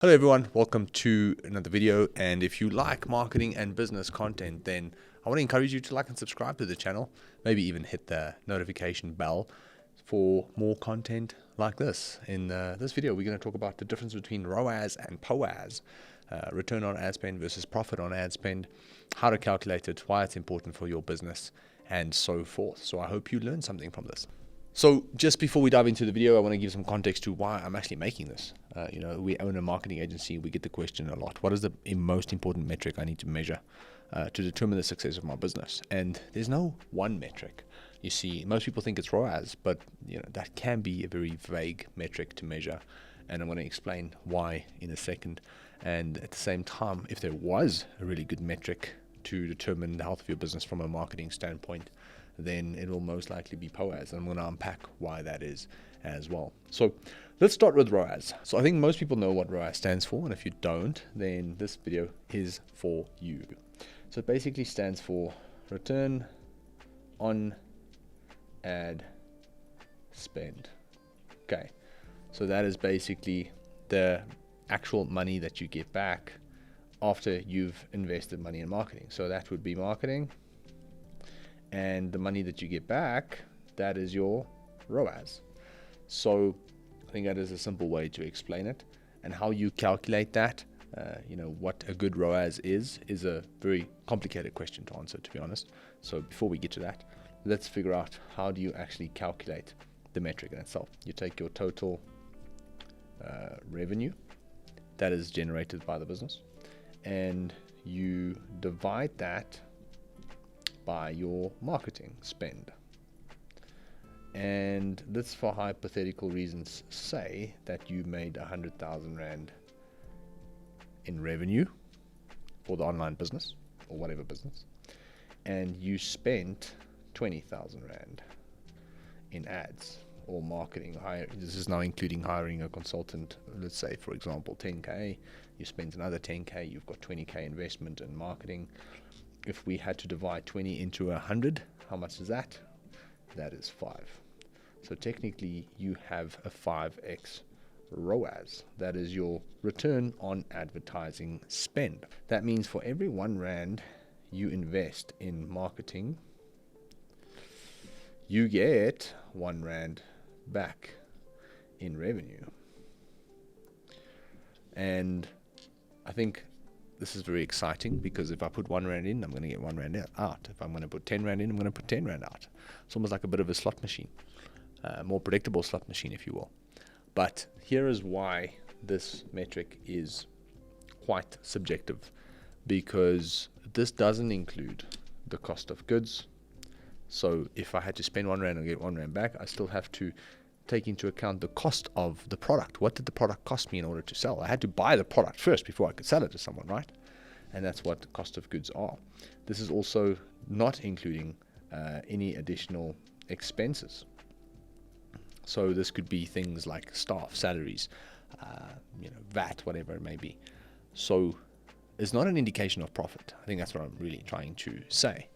Hello everyone, welcome to another video. And if you like marketing and business content, then I want to encourage you to like and subscribe to the channel, maybe even hit the notification bell for more content like this. In this video, we're going to talk about the difference between ROAS and POAS, return on ad spend versus profit on ad spend, how to calculate it, why it's important for your business, and so forth. So I hope you learned something from this. So just before we dive into the video, I want to give some context to why I'm actually making this. We own a marketing agency. We get the question a lot. What is the most important metric I need to measure to determine the success of my business? And there's no one metric. You see, most people think it's ROAS, but that can be a very vague metric to measure. And I'm going to explain why in a second. And at the same time, if there was a really good metric to determine the health of your business from a marketing standpoint, then it will most likely be POAS. And I'm going to unpack why that is as well. So let's start with ROAS. So I think most people know what ROAS stands for. And if you don't, then this video is for you. So it basically stands for return on ad spend. Okay. So that is basically the actual money that you get back after you've invested money in marketing. So that would be marketing. And the money that you get back, that is your ROAS. So I think that is a simple way to explain it. And how you calculate that, what a good ROAS is a very complicated question to answer, to be honest. So before we get to that, let's figure out how do you actually calculate the metric in itself. You take your total revenue that is generated by the business, and you divide that by your marketing spend. And let's, for hypothetical reasons, say that you made 100,000 Rand in revenue for the online business or whatever business, and you spent 20,000 Rand in ads or marketing. This is now including hiring a consultant. Let's say, for example, 10K, you spent another 10K, you've got 20K investment in marketing. If we had to divide 20 into 100, how much is that? That is 5. So technically you have a 5x ROAS. That is your return on advertising spend. That means for every 1 Rand you invest in marketing, you get 1 Rand back in revenue. And I think this is very exciting, because if I put 1 Rand in, I'm going to get 1 Rand out. If I'm going to put 10 Rand in, I'm going to put 10 Rand out. It's almost like a bit of a slot machine, more predictable slot machine, if you will. But here is why this metric is quite subjective, because this doesn't include the cost of goods. So if I had to spend 1 Rand and get 1 Rand back, I still have to take into account the cost of the product. What did the product cost me in order to sell? I had to buy the product first before I could sell it to someone, right? And that's what the cost of goods are. This is also not including any additional expenses. So this could be things like staff, salaries, VAT, whatever it may be. So it's not an indication of profit. I think that's what I'm really trying to say,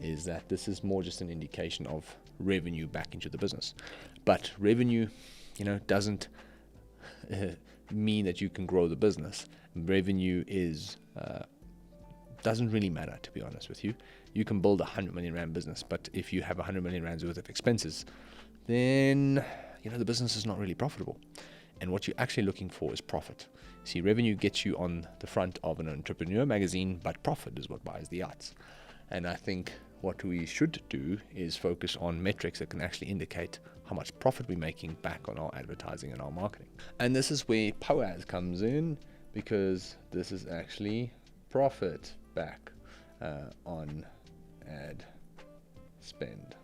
is that this is more just an indication of revenue back into the business. But revenue, doesn't mean that you can grow the business. Revenue doesn't really matter, to be honest with you. You can build 100 million Rand business, but if you have 100 million Rands worth of expenses, then the business is not really profitable. And what you're actually looking for is profit. See, revenue gets you on the front of an entrepreneur magazine, but profit is what buys the yachts. And I think what we should do is focus on metrics that can actually indicate how much profit we're making back on our advertising and our marketing. And this is where POAS comes in, because this is actually profit back on ad spend.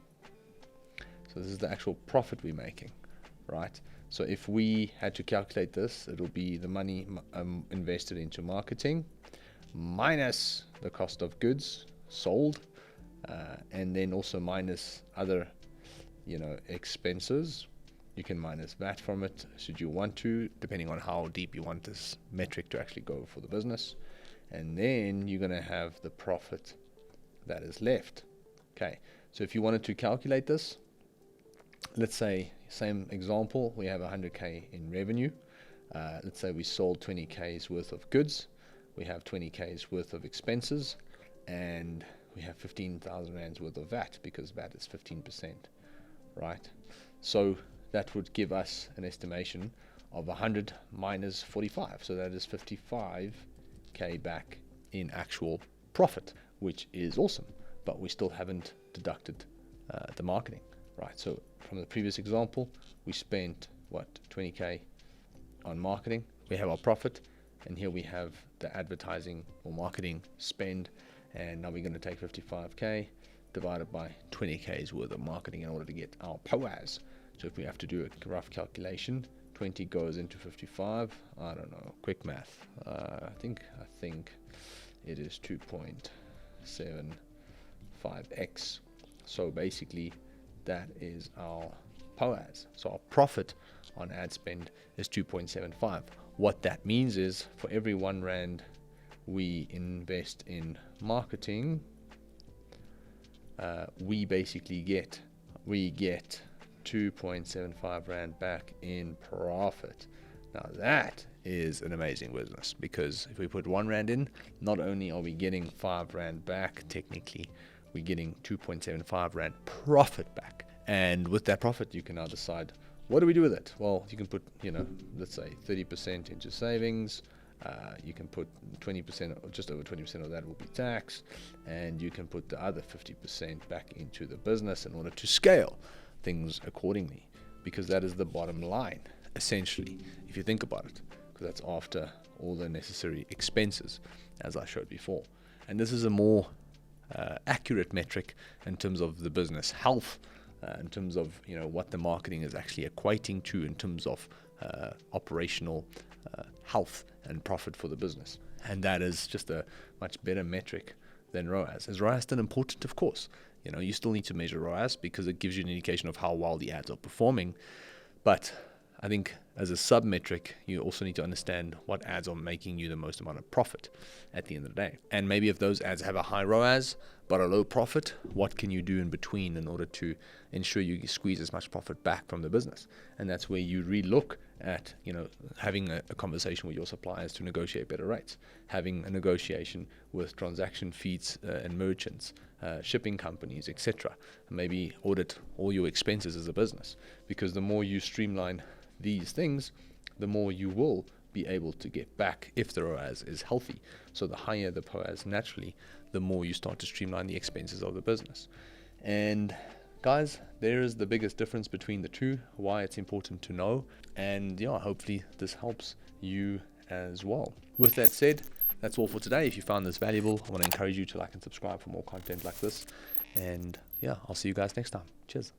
So this is the actual profit we're making, right? So if we had to calculate this, it'll be the money invested into marketing minus the cost of goods sold, and then also minus other expenses. You can minus VAT from it should you want to, depending on how deep you want this metric to actually go for the business. And then you're going to have the profit that is left. Okay, so if you wanted to calculate this, let's say, same example, we have 100K in revenue. let's say we sold 20K's worth of goods, we have 20K's worth of expenses, and we have 15,000 rands worth of VAT, because VAT is 15%, right? So that would give us an estimation of 100 minus 45. So that is 55K back in actual profit, which is awesome, but we still haven't deducted the marketing, right? So from the previous example, we spent what, 20K on marketing. We have our profit, and here we have the advertising or marketing spend, and now we're going to take 55K divided by 20K's worth of marketing in order to get our POAS. So if we have to do a rough calculation, 20 goes into 55, I don't know, quick math, I think it is 2.75x. So basically that is our POAS. So our profit on ad spend is 2.75. What that means is, for every 1 rand we invest in marketing, we basically get 2.75 rand back in profit. Now that is an amazing business, because if we put 1 rand in, not only are we getting 5 rand back, technically we're getting 2.75 rand profit back. And with that profit, you can now decide, what do we do with it? Well, you can put, let's say 30% into savings. You can put 20%, or just over 20% of that will be tax, and you can put the other 50% back into the business in order to scale things accordingly, because that is the bottom line, essentially, if you think about it, because that's after all the necessary expenses, as I showed before. And this is a more accurate metric in terms of the business health, in terms of what the marketing is actually equating to in terms of operational health and profit for the business. And that is just a much better metric than ROAS. Is ROAS still important? Of course. You still need to measure ROAS because it gives you an indication of how well the ads are performing. But I think as a sub-metric, you also need to understand what ads are making you the most amount of profit at the end of the day. And maybe if those ads have a high ROAS but a low profit, what can you do in between in order to ensure you squeeze as much profit back from the business? And that's where you relook at, having a conversation with your suppliers to negotiate better rates, having a negotiation with transaction feeds and merchants, shipping companies, etc. Maybe audit all your expenses as a business, because the more you streamline these things, the more you will be able to get back if the ROAS is healthy. So the higher the POAS, naturally, the more you start to streamline the expenses of the business. And guys, there is the biggest difference between the two, why it's important to know. And hopefully this helps you as well. With that said, that's all for today. If you found this valuable, I want to encourage you to like and subscribe for more content like this. And I'll see you guys next time. Cheers.